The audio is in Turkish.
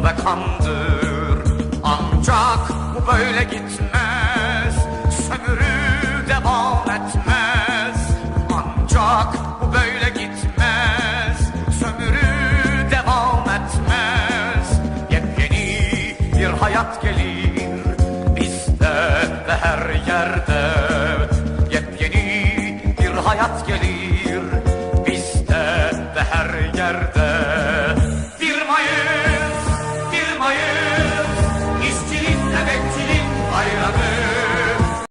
ve kandır. Ancak bu böyle gitmez, sömürü devam etmez. Ancak bu böyle gitmez, sömürü devam etmez. Yepyeni bir hayat gelir bizde ve her yerde.